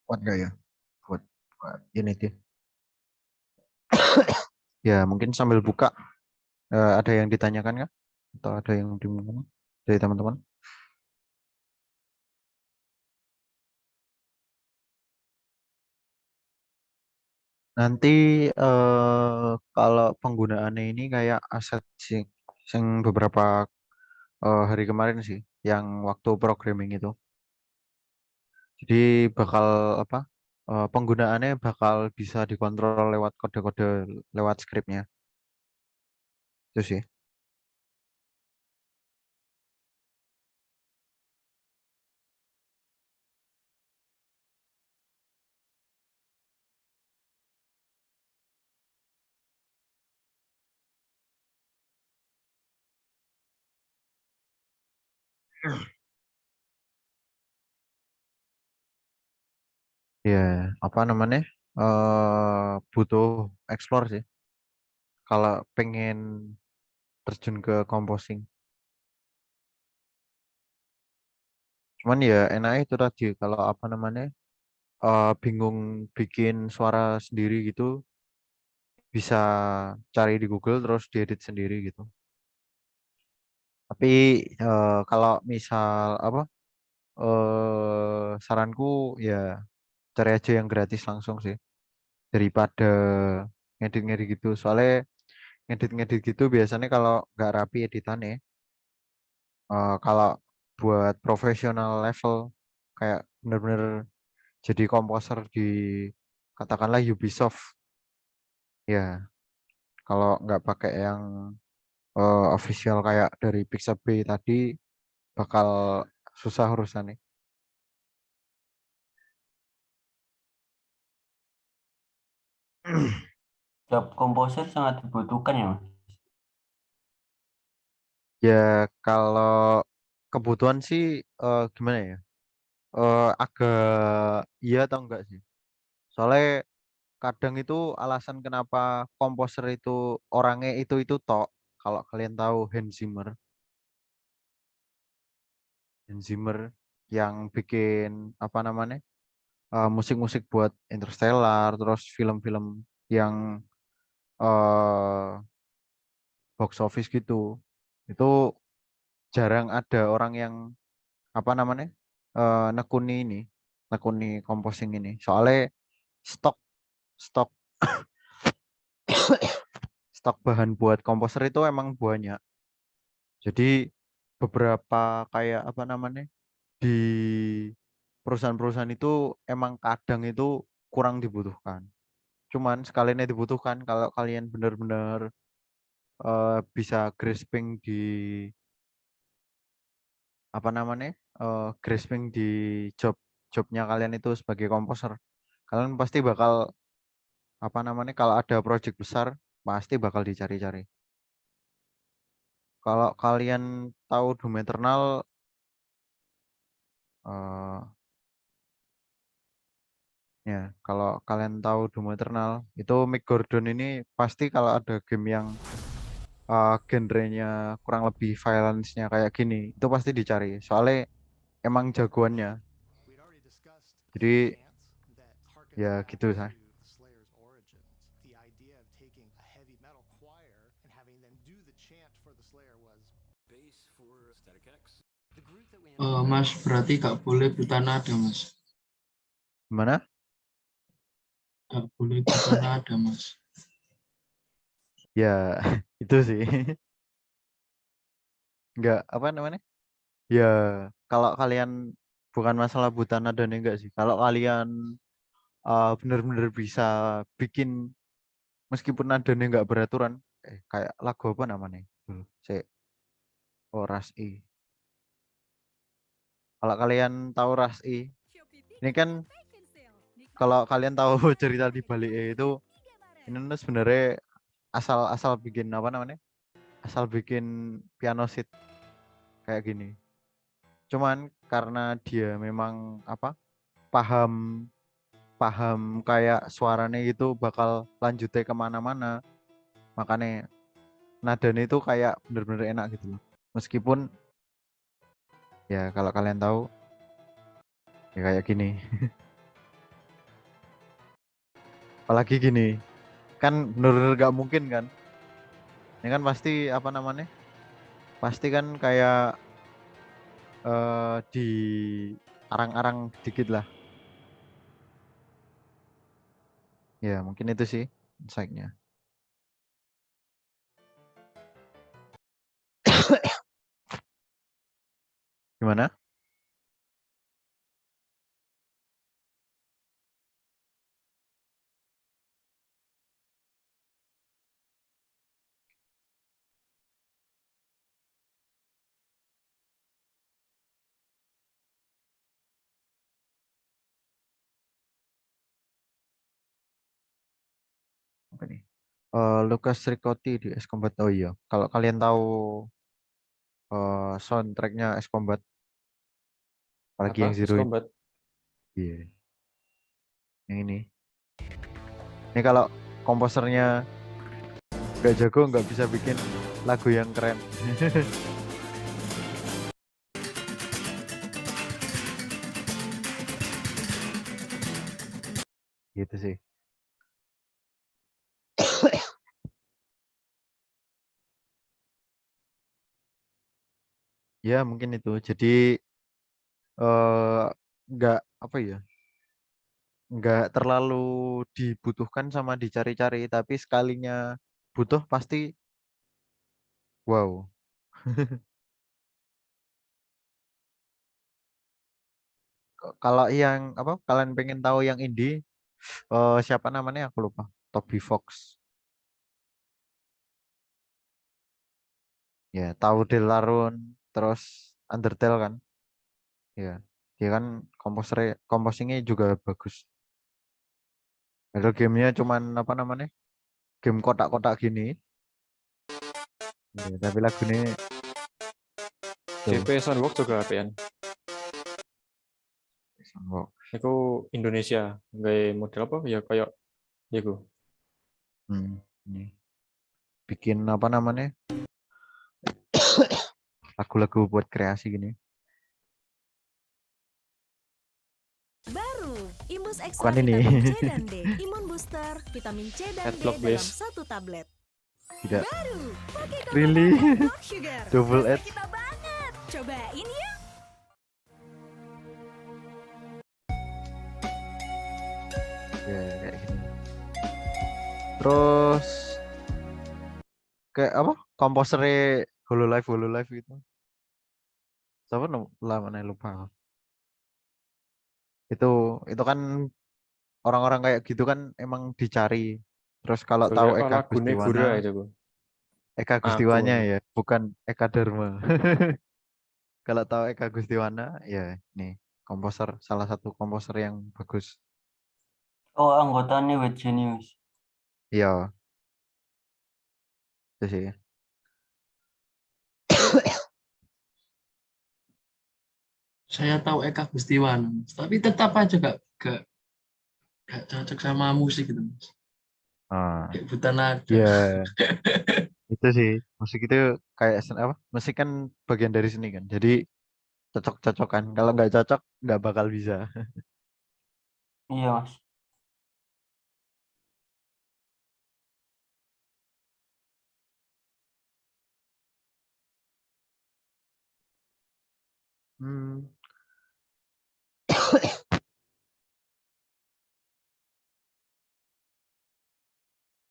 Kuat gak ya? Buat ini tuh. Ya, mungkin sambil buka ada yang ditanyakan kah? Atau ada yang dimulai dari teman-teman? Nanti kalau penggunaannya ini kayak aset sih, yang beberapa hari kemarin sih, yang waktu programming itu. Jadi bakal apa? Penggunaannya bakal bisa dikontrol lewat kode-kode lewat scriptnya. Itu sih. Ya, apa namanya? Butuh explore sih. Kalau pengen terjun ke composing. Cuman ya enaknya itu tadi kalau apa namanya? Bingung bikin suara sendiri gitu, bisa cari di Google terus diedit sendiri gitu. Tapi kalau misal apa? Saranku ya cari aja yang gratis langsung sih daripada ngedit-ngedit gitu. Soalnya ngedit-ngedit gitu biasanya kalau nggak rapi editannya, kalau buat profesional level kayak bener-bener jadi komposer di katakanlah Ubisoft ya, kalau nggak pakai yang official kayak dari Pixabay tadi bakal susah urusannya. Job komposer sangat dibutuhkan ya, Mas. Ya kalau kebutuhan sih gimana ya? Agak iya atau enggak sih? Soalnya kadang itu alasan kenapa komposer itu orangnya itu tok. Kalau kalian tahu Hans Zimmer yang bikin apa namanya musik-musik buat Interstellar, terus film-film yang eh box office gitu, itu jarang ada orang yang apa namanya nekuni ini, nekuni composing ini. Soalnya stok stok stok bahan buat komposer itu emang banyak. Jadi beberapa kayak apa namanya di perusahaan-perusahaan itu emang kadang itu kurang dibutuhkan. Cuman sekalinya dibutuhkan kalau kalian benar-benar bisa grasping di apa namanya grasping di jobnya kalian itu sebagai komposer, kalian pasti bakal apa namanya kalau ada project besar pasti bakal dicari-cari. Kalau kalian tahu Doom Eternal, eh, ya kalau kalian tahu Doom Eternal itu Mick Gordon ini pasti kalau ada game yang genrenya kurang lebih violence-nya kayak gini itu pasti dicari soalnya emang jagoannya. Jadi ya gitu saya. Mas berarti gak boleh buta nada, Mas. Gimana? Gak boleh buta nada, Mas. Ya, itu sih. Enggak, apa namanya? Ya, kalau kalian bukan masalah buta nada nih enggak sih. Kalau kalian bener-bener bisa bikin meskipun nadanya nggak beraturan, kayak lagu apa namanya? Saya oh Ras I. Kalau kalian tahu Ras I, ini kan kalau kalian tahu cerita di balik itu, ini tuh sebenarnya asal bikin apa namanya? Asal bikin piano sheet kayak gini. Cuman karena dia memang apa? Paham paham kayak suaranya itu bakal lanjutnya kemana-mana, makanya nadanya itu kayak bener-bener enak gitu loh. Meskipun ya kalau kalian tahu ya kayak gini. Apalagi gini, kan bener-bener gak mungkin kan. Ini kan pasti apa namanya? Pasti kan kayak di arang-arang dikit lah. Ya mungkin itu sih insight-nya. Gimana? Apa nih? Lucas Ricotti di S Combat. Oh iya, kalau kalian tahu soundtracknya S Combat, apalagi Apa? yang Zero ini, Combat. iya, yang ini. Ini kalau komposernya nggak jago nggak bisa bikin lagu yang keren. Gitu sih. Ya mungkin itu. Jadi nggak apa ya, nggak terlalu dibutuhkan sama dicari-cari, tapi sekalinya butuh pasti wow. Kalau yang apa kalian pengen tahu yang indie, siapa namanya aku lupa. Toby Fox. Ya, tahu Deltarune, terus Undertale kan? Ya, dia kan komposingnya juga bagus. Padahal gamenya cuman apa namanya? Game kotak-kotak gini. Ya, tapi lagunya tuh. JP Soundworks juga APN. Itu Indonesia. Gaya model apa? Ya kayak itu. Ini. Bikin apa namanya? Lagu-lagu buat kreasi gini. Baru, Imbus Bukan Extra ini. vitamin C dan D, imun booster, vitamin C dan D Headlock, dalam please. satu tablet. Tidak. Baru, pakai Really? Coca-Cola No Sugar. Double Rasa edge. kita banget. Cobain ya. Ya, kayak gini. Terus kayak apa? Komposernya Hololive gitu. Siapa namanya lupa. Itu kan orang-orang kayak gitu kan emang dicari. Terus kalau tahu Soalnya Eka lagunya Gustiwana, Gura itu, Bu. Eka Aku Gustiwana ini. ya, bukan Eka Dharma. Kalau tahu Eka Gustiwana, ya nih komposer salah satu komposer yang bagus. Oh, anggotanya Wet Genius. Iya, itu sih. Saya tahu Eka Gustiwana, Mas. Tapi tetap aja gak cocok sama musik gitu, Mas. Ah, Kayak buta nada. ya itu sih. Musik itu kayak apa? Musik kan bagian dari seni kan. Jadi cocok-cocokan. Kalau nggak cocok, nggak bakal bisa. Iya, Mas. Hmm.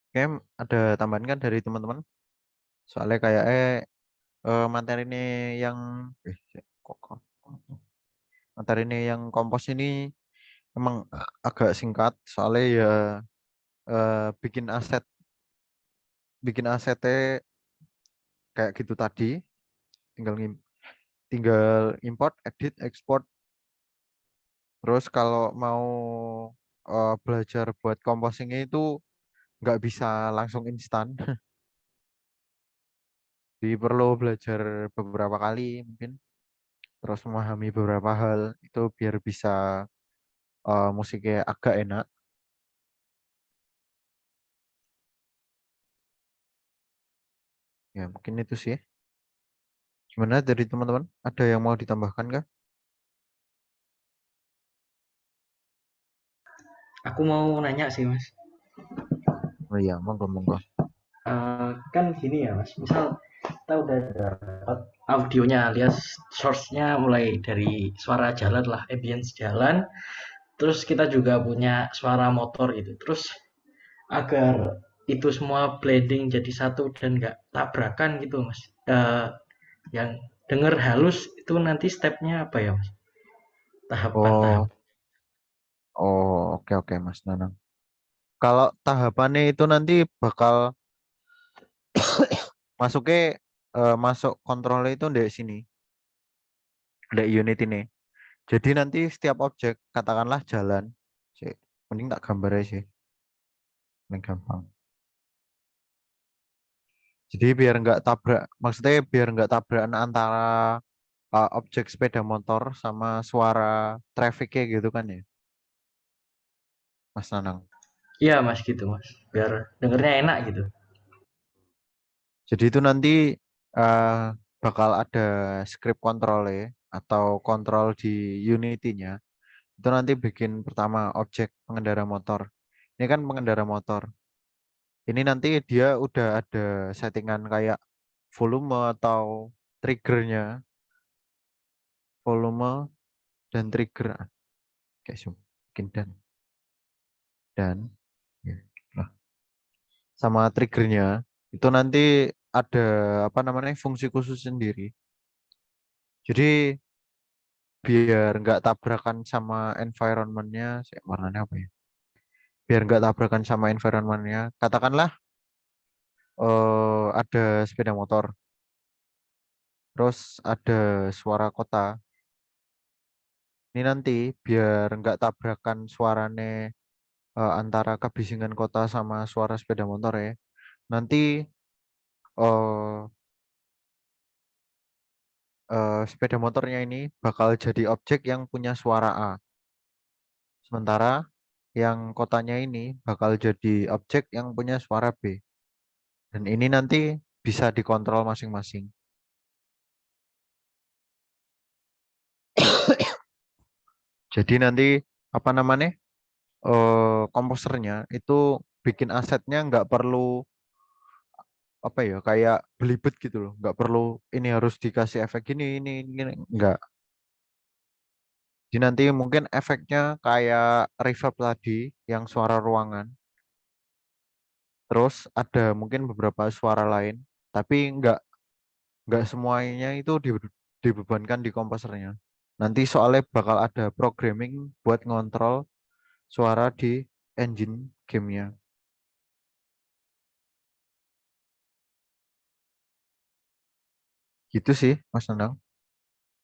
Oke, ada tambahan kan dari teman-teman? Soalnya kayak materi ini yang materi ini yang kompos ini emang agak singkat soalnya ya bikin asetnya kayak gitu tadi, tinggal tinggal import, edit, export. Terus kalau mau belajar buat composingnya itu nggak bisa langsung instan. Jadi perlu belajar beberapa kali mungkin, terus memahami beberapa hal itu biar bisa musiknya agak enak. Ya mungkin itu sih. Gimana dari teman-teman? Ada yang mau ditambahkan kah? Aku mau nanya sih Mas. Oh iya, monggo monggo. Kan gini ya Mas, misal kita udah dapat audionya alias source-nya mulai dari suara jalan lah, ambience jalan, terus kita juga punya suara motor gitu. Terus agar itu semua blending jadi satu dan nggak tabrakan gitu Mas. Yang denger halus itu nanti stepnya apa ya Mas? Tahapan-tahap. Oh, oke oke Mas Nanang. Kalau tahapannya itu nanti bakal masuk kontrolnya itu dari sini, dari unit ini. Jadi nanti setiap objek, katakanlah jalan, sih, mending tak gambarnya sih, paling gampang. Jadi biar nggak tabrak, maksudnya biar nggak tabrakan antara objek sepeda motor sama suara trafficnya gitu kan ya, Mas Nanang. Iya Mas gitu Mas, biar dengernya enak gitu. Jadi itu nanti eh, bakal ada script control atau kontrol di Unity-nya. Itu nanti bikin pertama objek pengendara motor. Ini kan pengendara motor. Ini nanti dia udah ada settingan kayak volume atau triggernya, volume dan trigger. Kayak mungkin dan ya, lah. Sama triggernya itu nanti ada apa namanya fungsi khusus sendiri. Jadi biar nggak tabrakan sama environmentnya, saya warnanya apa ya? Biar nggak tabrakan sama environmentnya. Katakanlah ada sepeda motor, terus ada suara kota. Ini nanti biar nggak tabrakan suarane antara kebisingan kota sama suara sepeda motor ya. Nanti eh, sepeda motornya ini bakal jadi objek yang punya suara A. Sementara yang kotanya ini bakal jadi objek yang punya suara B. Dan ini nanti bisa dikontrol masing-masing. Jadi nanti apa namanya komposernya itu bikin asetnya nggak perlu apa ya kayak belibet gitu loh, nggak perlu ini harus dikasih efek ini nggak. Jadi nanti mungkin efeknya kayak reverb tadi yang suara ruangan, terus ada mungkin beberapa suara lain, tapi nggak semuanya itu dibebankan di komposernya. Nanti soalnya bakal ada programming buat ngontrol suara di engine gamenya. Gitu sih, Mas Nandang.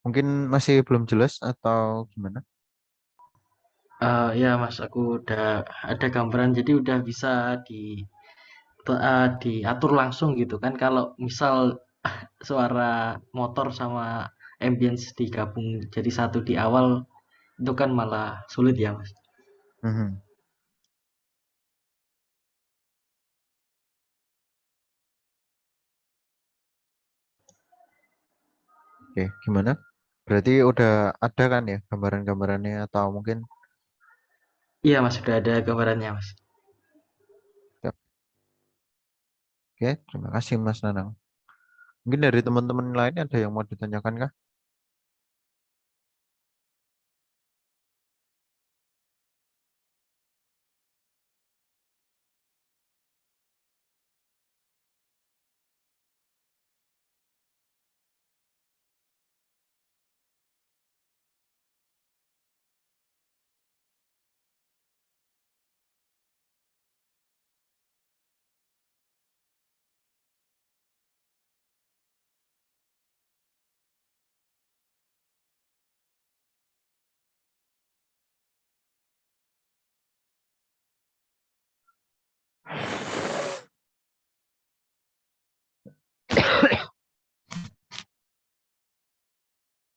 Mungkin masih belum jelas atau gimana? Ya Mas, aku udah ada gambaran jadi udah bisa diatur langsung gitu kan kalau misal suara motor sama ambience digabung jadi satu di awal itu kan malah sulit ya Mas. Mhm. Oke, gimana? Berarti udah ada kan ya gambaran-gambarannya atau mungkin Iya Mas, sudah ada gambarannya Mas. oke, terima kasih Mas Nanang. Mungkin dari teman-teman lain ada yang mau ditanyakan kah?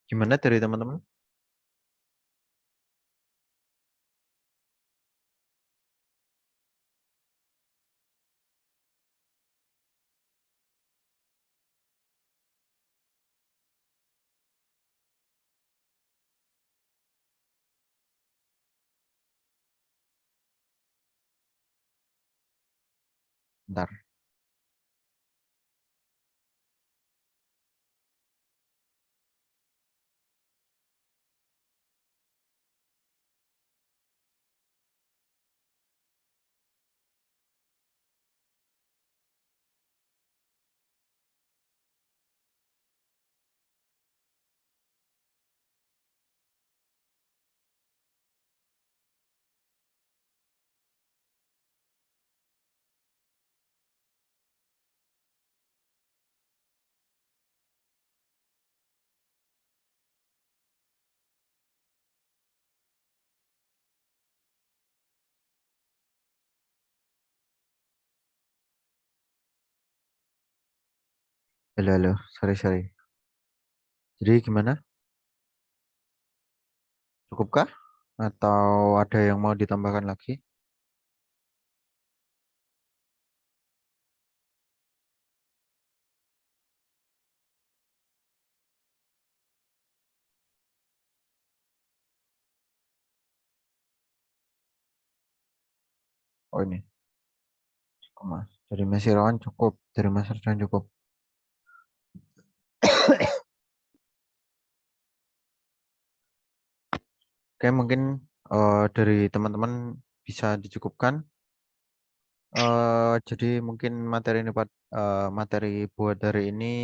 Gimana dari teman-teman? Bentar. Halo, sorry. Jadi gimana? Cukupkah? Atau ada yang mau ditambahkan lagi? Oh ini, cukup Mas. Dari Mas Irawan cukup, dari Mas Arjan cukup. Oke, mungkin dari teman-teman bisa dicukupkan. Jadi mungkin materi buat hari ini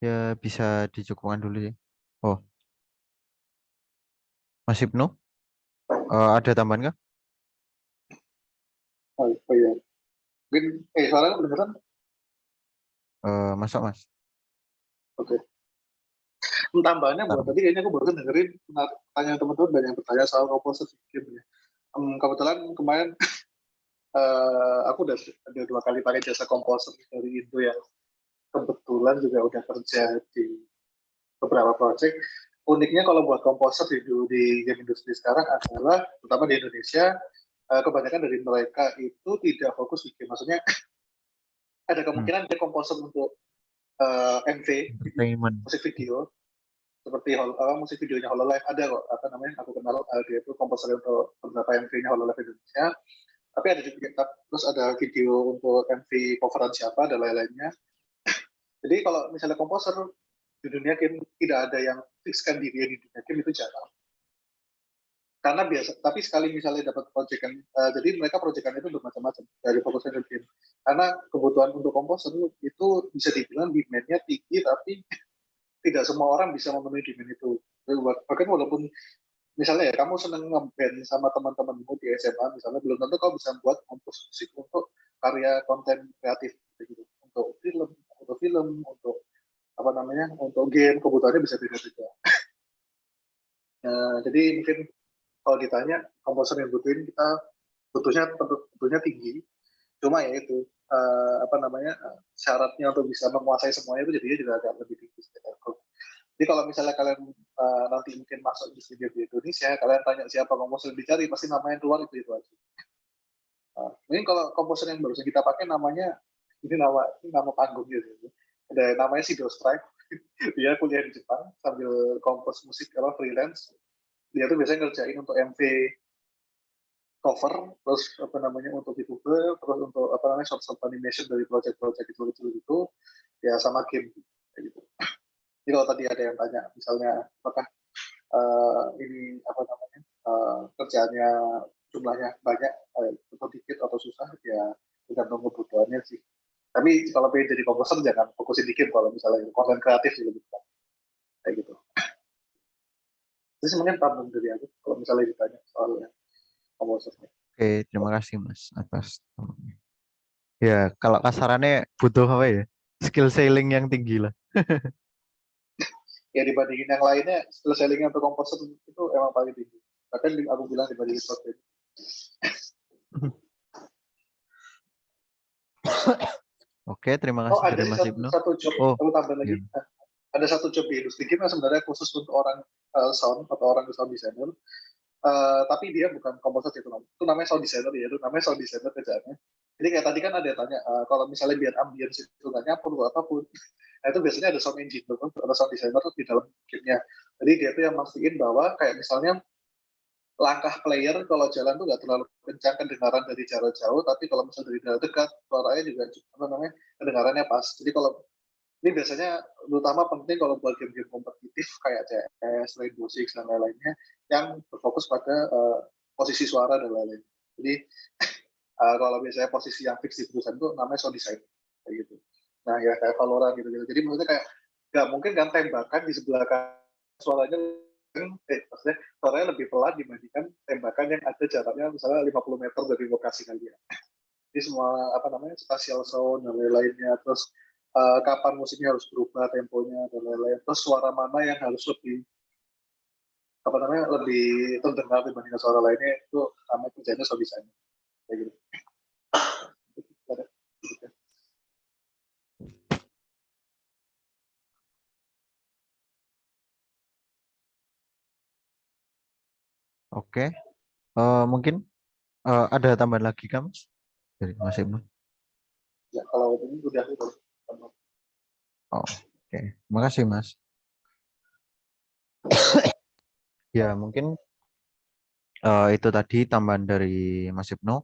ya bisa dicukupkan dulu ya. Oh, Mas Ibnu, ada tambahan nggak? Oh iya. Mungkin, soalnya kedengeran? Masuk Mas. Oke. Tambahannya buat tadi kayaknya aku baru dengerin pertanyaan teman-teman banyak yang bertanya soal komposer game ya. Kebetulan kemarin aku udah ada 2 kali pakai jasa komposer dari Indo ya. Kebetulan juga udah kerja di beberapa project. Uniknya kalau buat komposer di game industri sekarang adalah, terutama di Indonesia, kebanyakan dari mereka itu tidak fokus di game. Maksudnya ada kemungkinan dia komposer untuk MV, musik video, seperti musik videonya Hololive ada kok, aku kenal dia itu komposer untuk beberapa MV-nya Hololive Indonesia. Tapi ada juga, terus ada video untuk MV coveran siapa dan lain-lainnya. Jadi kalau misalnya komposer di dunia game tidak ada yang fixkan diri di dunia game, itu jarang. Karena biasa, tapi sekali misalnya dapat proyekan, jadi mereka proyekan itu bermacam-macam dari fokusnya ke game. Karena kebutuhan untuk komposer itu bisa dibilang demand-nya tinggi, tapi tidak semua orang bisa memenuhi demand itu. Bahkan walaupun misalnya ya kamu seneng nge-band sama teman-temanmu di SMA, misalnya belum tentu kamu bisa buat kompos musik untuk karya konten kreatif gitu. Untuk film, untuk untuk game, kebutuhannya bisa beda-beda. Jadi mungkin kalau ditanya komposer yang butuhin, kita butuhnya tinggi. Cuma ya itu syaratnya untuk bisa menguasai semuanya itu jadinya juga agak lebih tinggi. Jadi kalau misalnya kalian nanti mungkin masuk di studio di Indonesia, kalian tanya siapa komposer yang dicari, pasti namanya keluar itu aja. Mungkin kalau komposer yang barusan kita pakai namanya, ini nama panggung gitu. Ada namanya Sido Strike. Dia kuliah di Jepang sambil kompos musik freelance. Dia tuh biasanya ngerjain untuk MV cover, terus untuk YouTube, terus untuk short animation dari project-project itu ya sama game gitu. Jadi kalau tadi ada yang tanya misalnya apakah ini kerjaannya jumlahnya banyak atau dikit atau susah, ya tergantung kebutuhannya sih. Tapi kalau pengen jadi komposer jangan fokusin dikit, kalau misalnya konten kreatif sih lebih kayak gitu. Jadi sebenarnya tambah dari aku kalau misalnya ditanya soalnya komposernya. Oke, terima kasih Mas atas ya, kalau kasarannya butuh apa ya? Skill selling yang tinggi lah. Ya dibandingin yang lainnya, skill selling untuk komposer itu emang paling tinggi. Bahkan aku bilang dibandingin software. Oke, terima kasih dari Mas Ibnu. Satu job, aku tambah lagi. ada satu job di industri game yang sebenarnya khusus untuk orang sound atau orang sound designer. Tapi dia bukan komposer itu namanya sound designer ya, itu namanya sound designer kerjaannya. Jadi kayak tadi kan ada yang tanya, kalau misalnya biar ambience itu nggak nyampur atau apapun, nah itu biasanya ada sound engineer atau sound designer di dalam game-nya. Jadi dia itu yang mastiin bahwa kayak misalnya langkah player kalau jalan tuh nggak terlalu kencang kedengaran dari jarak jauh, tapi kalau misalnya dari jarak dekat suaranya juga kedengarannya pas. Jadi kalau ini biasanya terutama penting kalau buat game-game kompetitif kayak CS, Rainbow Six dan lain-lainnya yang berfokus pada posisi suara dan lain-lain. Jadi kalau biasanya posisi yang fix di perusahaan itu namanya sound design kayak gitu. Nah ya kayak Valorant gitu. Jadi maksudnya kayak nggak mungkin kan tembakan di sebelah kanan suaranya maksudnya suaranya lebih pelan dibandingkan tembakan yang ada jaraknya misalnya 50 meter dari lokasi kalian. Jadi semua spatial sound dan lain-lainnya, terus kapan musiknya harus berubah temponya dan lain-lain, terus suara mana yang harus lebih lebih terdengar dibandingkan suara lainnya, itu namanya kerjanya sound design kayak gitu. Oke. Mungkin ada tambahan lagi kan Mas dari Mas Ibnu? Ya kalau ini udah. Oke. Makasih Mas. Ya mungkin itu tadi tambahan dari Mas Ibnu.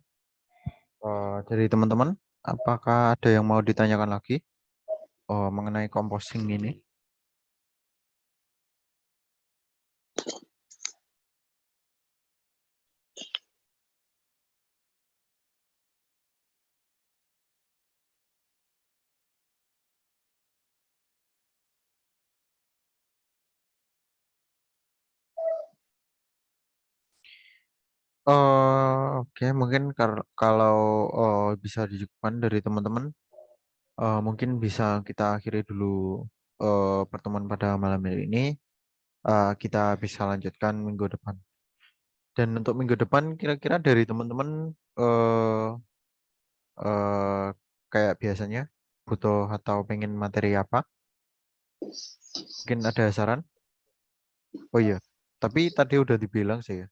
Dari teman-teman, apakah ada yang mau ditanyakan lagi mengenai composing ini? Oke, mungkin kalau bisa dijawabkan dari teman-teman, mungkin bisa kita akhiri dulu pertemuan pada malam hari ini. Kita bisa lanjutkan minggu depan. Dan untuk minggu depan, kira-kira dari teman-teman kayak biasanya butuh atau pengen materi apa? Mungkin ada saran? Oh iya, tapi tadi udah dibilang sih ya.